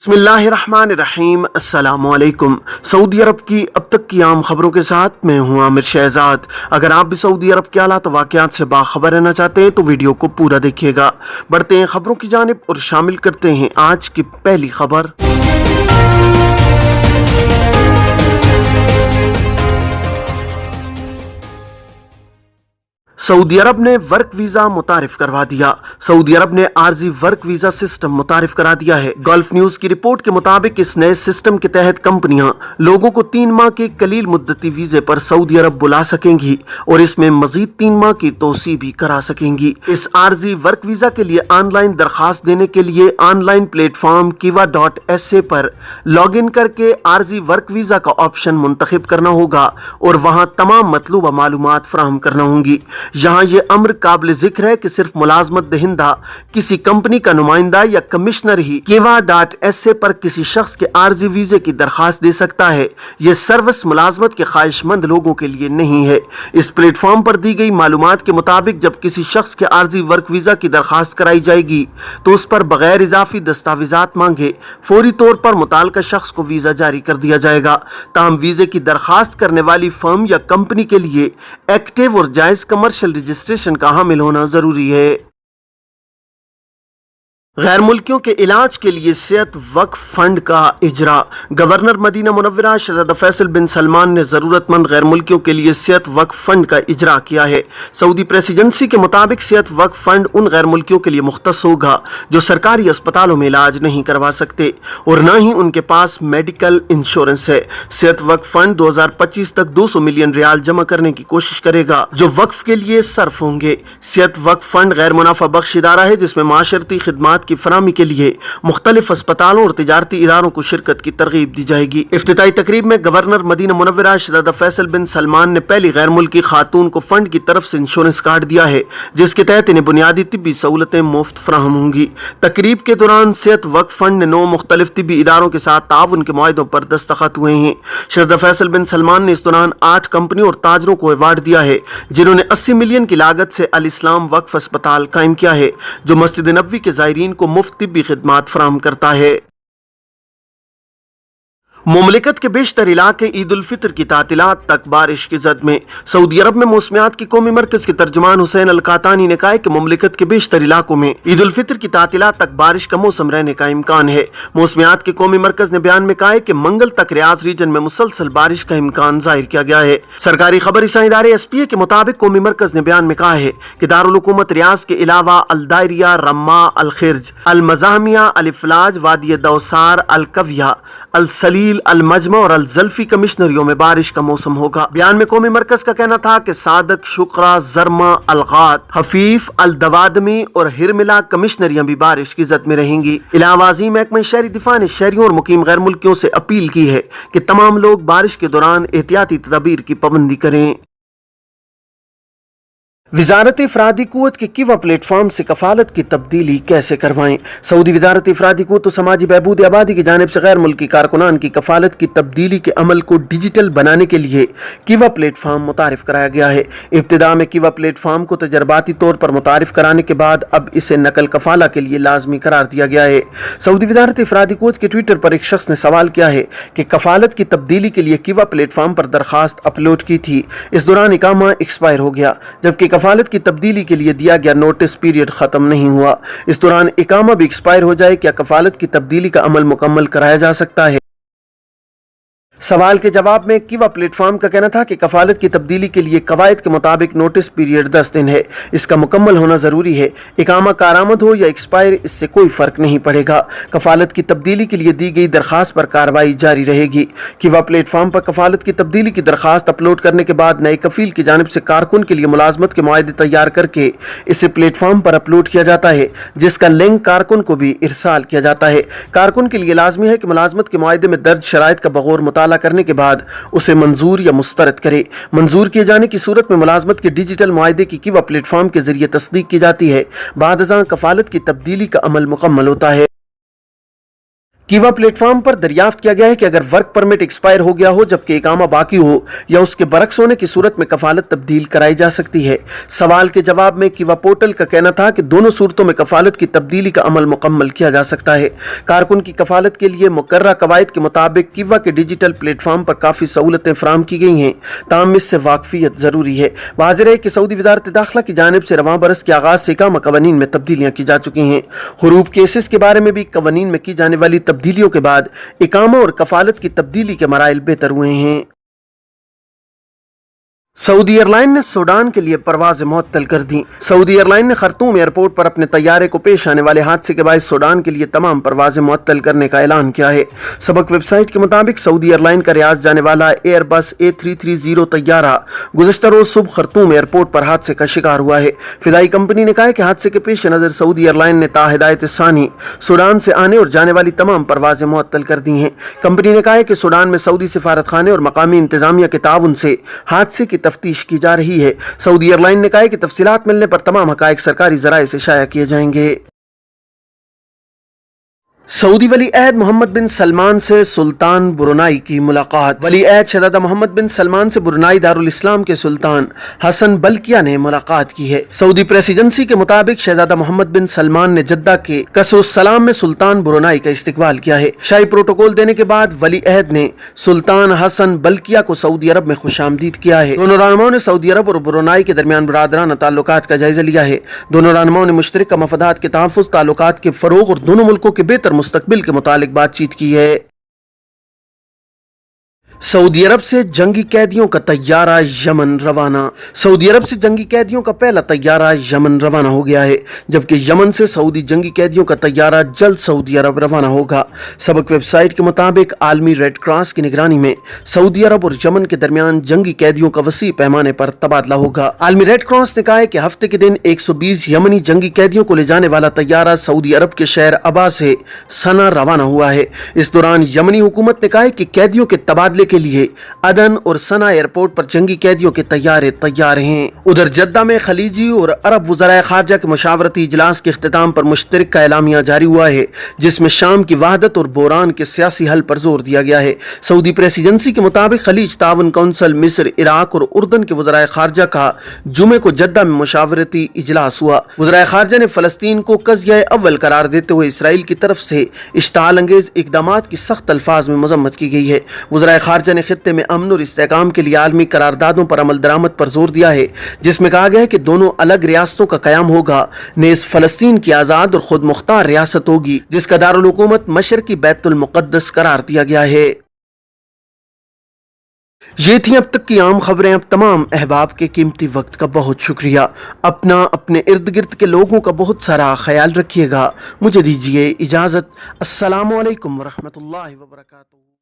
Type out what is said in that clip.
बिस्मिल्लाहिर्रहमानिर्रहीम। अस्सलाम वालेकुम। सऊदी अरब की अब तक की आम खबरों के साथ मैं हूं आमिर शहजाद। अगर आप भी सऊदी अरब के हालात वाक़यात से बाखबर रहना चाहते हैं तो वीडियो को पूरा देखिएगा। बढ़ते हैं खबरों की जानिब और शामिल करते हैं आज की पहली खबर। सऊदी अरब ने वर्क वीजा मुतारिफ करवा दिया। सऊदी अरब ने आरजी वर्क वीजा सिस्टम मुतारिफ करा दिया है। गल्फ न्यूज की रिपोर्ट के मुताबिक इस नए सिस्टम के तहत कंपनियां लोगों को 3 माह के कलील मुद्दती वीजे पर सऊदी अरब बुला सकेंगी और इसमें मजीद 3 माह की तोसी भी करा सकेंगी। इस आरजी वर्क वीजा के लिए ऑनलाइन दरखास्त देने के लिए ऑनलाइन प्लेटफॉर्म kiva.sa पर लॉग इन करके आरजी वर्क वीजा का ऑप्शन मुंतखब करना होगा और वहां तमाम मतलूबा मालूमात फराहम करना होंगी। यहाँ ये अम्र काबिल जिक्र है कि सिर्फ मुलाजमत दहिंदा किसी कंपनी का नुमाइंदा या कमिश्नर ही kiva.sa पर किसी शख्स के आरजी वीजे की दरखास्त दे सकता है। ये सर्विस मुलाजमत के ख्वाहिशमंद लोगों के लिए नहीं है। इस प्लेटफॉर्म पर दी गई मालूमात के मुताबिक जब किसी शख्स के आरजी वर्क वीजा की दरखास्त कराई जाएगी तो उस पर बगैर इजाफी दस्तावेजात मांगे फौरी तौर पर मुताल्लिका शख्स को वीजा जारी कर दिया जाएगा। ताहम वीजे की दरखास्त करने वाली फर्म या कंपनी के लिए एक्टिव और जायज कमर्शियल रजिस्ट्रेशन का हामिल होना जरूरी है। गैर मुल्कियों के इलाज के लिए सेहत वक्फ फंड का इजरा। गवर्नर मदीना मुनव्वरा शहजादा फैसल बिन सलमान ने जरूरतमंद गैर मुल्कियों के लिए सेहत वक्फ फंड का इजरा किया है। सऊदी प्रेस एजेंसी के मुताबिक सेहत वक्फ फंड उन गैर मुल्कियों के लिए मुख्तस होगा जो सरकारी अस्पतालों में इलाज नहीं करवा सकते और न ही उनके पास मेडिकल इंश्योरेंस है। सेहत वक्फ फंड 2025 तक 200 मिलियन रियाल जमा करने की कोशिश करेगा जो वक्फ के लिए सर्फ होंगे। सेहत वक्फ फंड गैर मुनाफा बख्श इदारा है जिसमें माशरती खिदमात की फराहमी के लिए मुख्तलिफ अस्पतालों और तिजारती इदारों को शिरकत की तरगीब दी जाएगी। इफ्तिताई तकरीब में गवर्नर मदीना मुनव्वरा शहजादा फैसल बिन सलमान ने पहली गैर मुल्की खातून को फंड की तरफ से इंश्योरेंस कार्ड दिया है जिसके तहत इन्हें बुनियादी तिब्बी सहूलतें मुफ्त फराहम होंगी। तकरीब के दौरान सेहत वक्फ फंड ने 9 मुख्तलिफ तिब्बी इदारों के साथ ताउन के मुआहिदों पर दस्तखत हुए हैं। शहजादा फैसल बिन सलमान ने इस दौरान 8 कंपनियों और ताजरों को अवार्ड दिया है जिन्होंने 80 मिलियन की लागत से अल इस्लाम वक्फ अस्पताल कायम किया है जो मस्जिद नबवी के ज़ायरीन को मुफ्त तिब्बी खिदमात फराहम करता है। मुमलिकत के बेशतर इलाके ईद उल फितर की तातीलात तक बारिश की जद में। सऊदी अरब में मौसमियात की कौमी मरकज के तर्जुमान हुसैन अल कातानी ने कहा है कि मुमलिकत के बेशतर इलाकों में ईद उल फितर की तातीलात तक बारिश का मौसम रहने का इम्कान है। मौसमियात के कौमी मरकज ने बयान में कहा है कि मंगल तक रियाज रीजन में मुसलसल बारिश का इम्कान जाहिर किया गया है। सरकारी खबर रसां इदारे SPA के मुताबिक कौमी मरकज ने बयान में कहा है कि दारुल हुकूमत रियाज के अलावा अल दायरिया, रम्मा, अल खिर्ज, अल मज़ाहमिया, अल इफलाज, वादी दौसार, अल कविया, अल सलील, अल मजमा और अल जल्फी कमिश्नरियों में बारिश का मौसम होगा। बयान में कौमी मरकज का कहना था कि सादक, शुक्रा, जरमा, अलगात, हफीफ, अल दवादमी और हिरमिला कमिश्नरियां भी बारिश की जद में रहेंगी। इलाहाबादी महकमा शहरी दिफा ने शहरियों और मुकीम गैर मुल्कियों से अपील की है कि तमाम लोग बारिश के दौरान एहतियाती तदबीर की पाबंदी करें। वजारत इफरादी कुव्वत के किवा प्लेटफॉर्म से कफालत की तब्दीली कैसे करवाएं। सऊदी वजारत इफरादी कुव्वत और समाजी बहबूद आबादी की जानिब से गैर मुल्की कारकुनान की कफालत की तब्दीली के अमल को डिजिटल बनाने के लिए किवा प्लेटफॉर्म मुतारिफ कराया गया है। इब्तिदा में किवा प्लेटफॉर्म को तजर्बाती तौर पर मुतारिफ कराने के बाद अब इसे नकल कफाला के लिए लाजमी करार दिया गया है। सऊदी वजारत इफरादी कुव्वत के ट्विटर पर एक शख्स ने सवाल किया है कि कफालत की तब्दीली के लिए किवा प्लेटफॉर्म पर दरखास्त अपलोड की थी, इस दौरान इकामा एक्सपायर हो गया जबकि कफालत की तब्दीली के लिए दिया गया नोटिस पीरियड खत्म नहीं हुआ। इस दौरान इकामा भी एक्सपायर हो जाए, क्या कफालत की तब्दीली का अमल मुकम्मल कराया जा सकता है? सवाल के जवाब में किवा प्लेटफॉर्म का कहना था कि कफालत की तब्दीली के लिए कवायद के मुताबिक नोटिस पीरियड 10 दिन है, इसका मुकम्मल होना जरूरी है। इकामा कारामद हो या एक्सपायर इससे कोई फर्क नहीं पड़ेगा। कफालत की तब्दीली के लिए दी गई दरखास्त पर कार्रवाई जारी रहेगी। किवा प्लेटफॉर्म पर कफालत की तब्दीली की दरखास्त अपलोड करने के बाद नए कफील की जानिब से कारकुन के लिए मुलाजमत के मुआहदे तैयार करके इसे प्लेटफॉर्म पर अपलोड किया जाता है जिसका लिंक कारकुन को भी इरसाल किया जाता है। कारकुन के लिए लाजमी है कि मुलाजमत के मुआहदे में दर्ज शराइत का बगौर मुताला करने के बाद उसे मंजूर या मुस्तरद करे। मंजूर किए जाने की सूरत में मुलाजमत के डिजिटल मुआहदे की किवा प्लेटफॉर्म के जरिए तस्दीक की जाती है। बाद अज़ां कफालत की तब्दीली का अमल मुकम्मल होता है। किवा प्लेटफॉर्म पर दरियाफ्त किया गया है कि अगर वर्क परमिट एक्सपायर हो गया हो जबकि इकामा बाकी हो या उसके बरक्स होने की सूरत में कफालत तब्दील कराई जा सकती है। सवाल के जवाब में किवा पोर्टल का कहना था कि दोनों सूरतों में कफालत की तब्दीली का अमल मुकम्मल किया जा सकता है। कारकुन की कफालत के लिए मुकर्ररा कवायद के मुताबिक किवा के डिजिटल प्लेटफॉर्म पर काफ़ी सहूलतें फराहम की गई हैं, ताहम इससे वाकफियत ज़रूरी है। वाज़ेह है कि सऊदी वज़ारत दाखिला की जानिब से रवां बरस के आगाज़ से इकामा कवानीन में तब्दीलियाँ की जा चुकी हैं। हुरूब केसेस के बारे में भी कवानीन में की जाने वाली तब्दीलियों के बाद इकामा और कफालत की तब्दीली के मराइल बेहतर हुए हैं। सऊदी एयरलाइन ने सूडान के लिए परवाज़ें मुअत्तल कर दी। सऊदी एयरलाइन ने खर्तूम एयरपोर्ट पर अपने तैयारे को पेश आने वाले हादसे के बायस सूडान के लिए तमाम परवाज़ें मुअत्तल करने का ऐलान किया है। सबक वेबसाइट के मुताबिक सऊदी एयरलाइन का रियाज जाने वाला एयरबस A330 तैयारा गुज़श्ता रोज सुबह खर्तूम एयरपोर्ट पर हादसे का शिकार हुआ है। फिदाई कंपनी ने कहा है कि हादसे के पेश नज़र सऊदी एयरलाइन ने ताहिदायत सानी सूडान से आने और जाने वाली तमाम परवाज़ें मुअत्तल कर दी हैं। कंपनी ने कहा है कि सूडान में सऊदी सिफारत खाने और मकामी इंतजामिया के ताउन से हादसे की तफ्तीश की जा रही है। सऊदी एयरलाइन ने कहा है कि तफसीलात मिलने पर तमाम हकायक सरकारी ज़राए से शाया किए जाएंगे। सऊदी वली अहद मोहम्मद बिन सलमान से सुल्तान ब्रुनाई की मुलाकात। वली अहद शहजादा मोहम्मद बिन सलमान से ब्रुनाई दारुल इस्लाम के सुल्तान हसन बल्किया ने मुलाकात की है। सऊदी प्रेस एजेंसी के मुताबिक शहजादा मोहम्मद बिन सलमान ने जद्दा के कसरुस्सलाम में सुल्तान ब्रुनाई का इस्तकबाल किया है। शाही प्रोटोकॉल देने के बाद वली अहद ने सुल्तान हसन बल्किया को सऊदी अरब में खुशामदीद किया है। दोनों रहनुमाओं ने सऊदी अरब और ब्रुनाई के दरमियान बरादराना ताल्लुकात का जायजा लिया है। दोनों रहनुमाओं ने मुश्तरका मफादात के तहफ़्फ़ुज़, ताल्लुकात के फ़रोग़ और दोनों मुल्कों के बेहतर मुस्तकबिल के मुतालिक बातचीत की है। सऊदी अरब से जंगी कैदियों का तैयारा यमन रवाना। सऊदी अरब से जंगी कैदियों का पहला तैयारा यमन रवाना हो गया है, जबकि यमन से सऊदी जंगी कैदियों का तैयारा जल्द सऊदी अरब रवाना होगा। सबक वेबसाइट के मुताबिक आलमी रेड क्रॉस की निगरानी में सऊदी अरब और यमन के दरमियान जंगी कैदियों का वसी पैमाने पर तबादला होगा। आलमी रेड क्रॉस ने कहा है कि हफ्ते के दिन 120 यमनी जंगी कैदियों को ले जाने वाला तैयारा सऊदी अरब के शहर अबा से सना रवाना हुआ है। इस दौरान यमनी हुकूमत ने कहा है कि कैदियों के तबादले के लिए अदन और सना एयरपोर्ट पर जंगी कैदियों के तैयारे तैयार हैं। उधर जद्दा में खलीजी और अरब वज़राए खारजा के मशावरती इजलास के इख्तिताम पर मुश्तरका एलामिया जारी हुआ है, जिसमें शाम की वहदत और बोरान के सियासी हल पर जोर दिया गया है। सऊदी प्रेस एजेंसी के मुताबिक खलीज तावन कौंसल, मिस्र, इराक और उर्दन के वज़राए खारजा का जुमे को जद्दा में मशावरती इजलास हुआ। वज़राए खारजा ने फ़लस्तीन को क़ज़िया अव्वल करार देते हुए इसराइल की तरफ से इश्ताल अंगेज इक़दामात की सख्त अल्फाज में मजम्मत की गई है। वज़राए खारजा ने खित्ते में अमन और इस्तेहकाम के लिए आलमी करारदादों पर अमल दरामद पर जोर दिया है, जिसमें कहा गया है कि दोनों अलग रियासतों का कयाम होगा। नेज़ फ़लस्तीन की आज़ाद और खुद मुख्तार रियासत होगी, जिसका दारुल हुकूमत मशरकी बैतुल मुक़द्दस करार दिया गया है। ये थी अब तक की आम खबरें। अब तमाम अहबाब के कीमती वक्त का बहुत शुक्रिया। अपना, अपने इर्द गिर्द के लोगों का बहुत सारा ख्याल रखिएगा। मुझे दीजिए इजाज़त। अस्सलामु अलैकुम वरहमतुल्लाहि वबरकातुहू।